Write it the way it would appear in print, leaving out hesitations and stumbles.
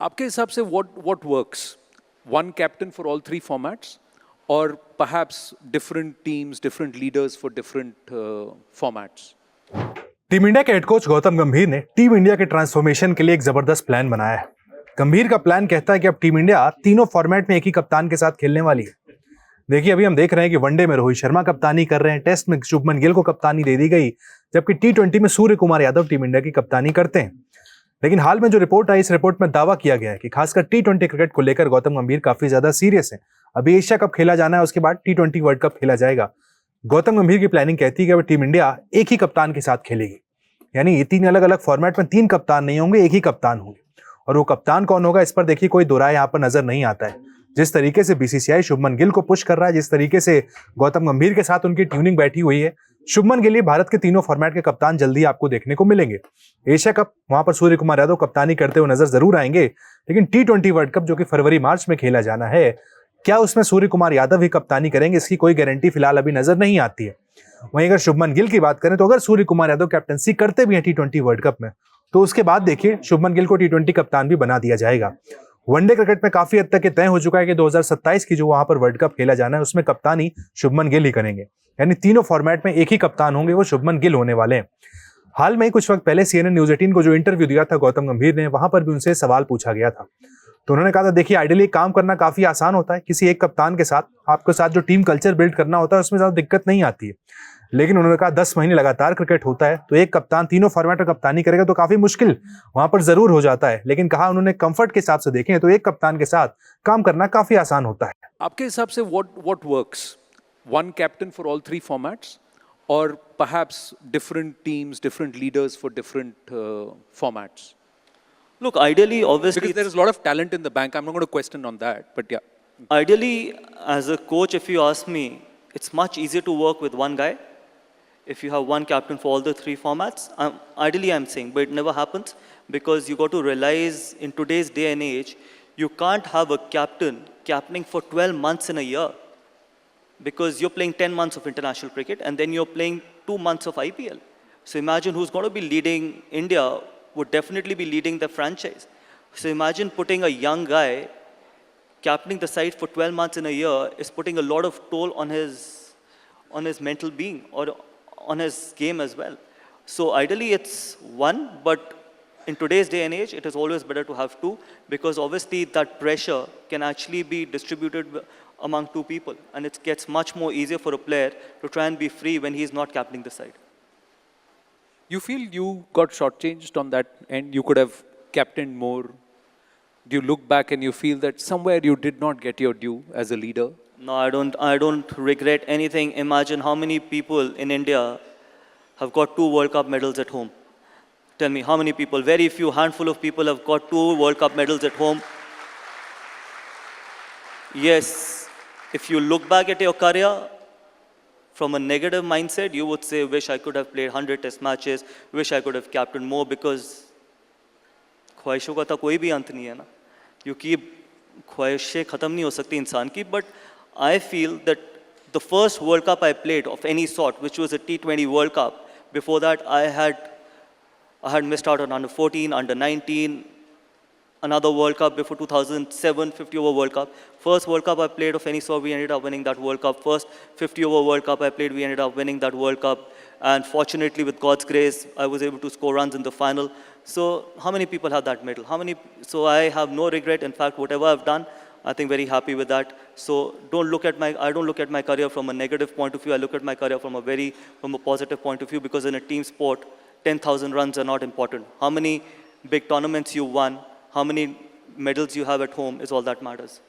आपके हिसाब से what works? One captain for all three formats, or perhaps different teams, different leaders for different formats? Team India के head coach Gautam गंभीर ने team India के transformation के लिए एक जबरदस्त प्लान बनाया है। गंभीर का प्लान कहता है कि अब टीम इंडिया तीनों फॉर्मेट में एक ही कप्तान के साथ खेलने वाली है। देखिए, अभी हम देख रहे हैं कि वनडे में रोहित शर्मा कप्तानी कर रहे हैं, टेस्ट में शुभमन गिल को कप्तानी दे दी गई, जबकि टी20 में सूर्य कुमार यादव टीम इंडिया की कप्तानी करते हैं। लेकिन हाल में जो रिपोर्ट आई, इस रिपोर्ट में दावा किया गया है कि खासकर टी20 क्रिकेट को लेकर गौतम गंभीर काफी ज्यादा सीरियस है। अभी एशिया कप खेला जाना है, उसके बाद टी20 वर्ल्ड कप खेला जाएगा। गौतम गंभीर की प्लानिंग कहती है कि अब टीम इंडिया एक ही कप्तान के साथ खेलेगी, यानी ये तीन अलग अलग फॉर्मेट में तीन कप्तान नहीं होंगे, एक ही कप्तान होंगे। और वो कप्तान कौन होगा, इस पर देखिए कोई दो राय यहाँ पर नजर नहीं आता है। जिस तरीके से बीसीसीआई शुभमन गिल को पुश कर रहा है, जिस तरीके से गौतम गंभीर के साथ उनकी ट्यूनिंग बैठी हुई है, शुभमन गिल भारत के तीनों फॉर्मेट के कप्तान जल्दी आपको देखने को मिलेंगे। एशिया कप, वहां पर सूर्य कुमार यादव कप्तानी करते हुए नजर जरूर आएंगे, लेकिन टी20 वर्ल्ड कप जो कि फरवरी मार्च में खेला जाना है, क्या उसमें सूर्य कुमार यादव ही कप्तानी करेंगे, इसकी कोई गारंटी फिलहाल अभी नजर नहीं आती है। वहीं अगर शुभमन गिल की बात करें, तो अगर सूर्य कुमार यादव कैप्टनसी करते भी हैं टी20 वर्ल्ड कप में, तो उसके बाद देखिए शुभमन गिल को टी20 कप्तान भी बना दिया जाएगा। वनडे क्रिकेट में काफी हद तक तय हो चुका है कि 2027 की जो वहां पर वर्ल्ड कप खेला जाना है, उसमें कप्तानी शुभमन गिल ही करेंगे, यानी तीनों फॉर्मेट में एक ही कप्तान होंगे, वो शुभमन गिल होने वाले हैं। हाल में ही कुछ वक्त पहले CNN न्यूज 18 को जो इंटरव्यू दिया था गौतम गंभीर ने, वहां पर भी उनसे सवाल पूछा गया था, तो उन्होंने कहा था देखिए आइडियली काम करना काफी आसान होता है, किसी एक कप्तान के साथ आपके साथ जो टीम कल्चर बिल्ड करना होता है उसमें ज्यादा दिक्कत नहीं आती है। लेकिन उन्होंने कहा 10 महीने लगातार क्रिकेट होता है, तो एक कप्तान तीनों फॉर्मेट में कप्तानी करेगा तो काफी मुश्किल वहां पर जरूर हो जाता है। लेकिन कहा उन्होंने कंफर्ट के हिसाब से देखें तो एक कप्तान के साथ काम करना काफी आसान होता है। आपके हिसाब से what works? One captain for all three formats, or perhaps different teams, different leaders for different formats? Look, ideally, obviously, because there is a lot of talent in the bank. I'm not going to question on that, but yeah. Ideally, as a coach, if you ask me, it's much easier to work with one guy. If you have one captain for all the three formats, ideally I'm saying, but it never happens, because you got to realize in today's day and age, you can't have a captaining for 12 months in a year, because you're playing 10 months of international cricket and then you're playing 2 months of IPL. So imagine who's going to be leading India, would definitely be leading the franchise. So imagine putting a young guy captaining the side for 12 months in a year is putting a lot of toll on his mental being or on his game as well. So ideally it's one, but in today's day and age, it is always better to have two, because obviously that pressure can actually be distributed among two people, and it gets much more easier for a player to try and be free when he's not captaining the side. You feel you got shortchanged on that end? You could have captained more? Do you look back and you feel that somewhere you did not get your due as a leader? No, I don't regret anything. Imagine how many people in India have got 2 World Cup medals at home. Tell me, how many people? Very few, handful of people have got 2 World Cup medals at home. Yes, if you look back at your career from a negative mindset, you would say, wish I could have played 100 test matches, wish I could have captained more, because ख्वाहिशों का तो कोई भी अंत नहीं है ना, क्योंकि ख्वाहिशें ख़त्म नहीं हो सकती इंसान की. But I feel that the first World Cup I played of any sort, which was a T20 World Cup, before that I had missed out on under 14, under 19, another World Cup before 2007, 50 over World Cup. First World Cup I played of any sort, we ended up winning that World Cup. First 50 over World Cup I played, we ended up winning that World Cup. And fortunately, with God's grace, I was able to score runs in the final. So how many people have that medal? So I have no regret. In fact, whatever I've done, I think very happy with that. So I don't look at my career from a negative point of view. I look at my career from a positive point of view, because in a team sport, 10,000 runs are not important. How many big tournaments you won, how many medals you have at home is all that matters.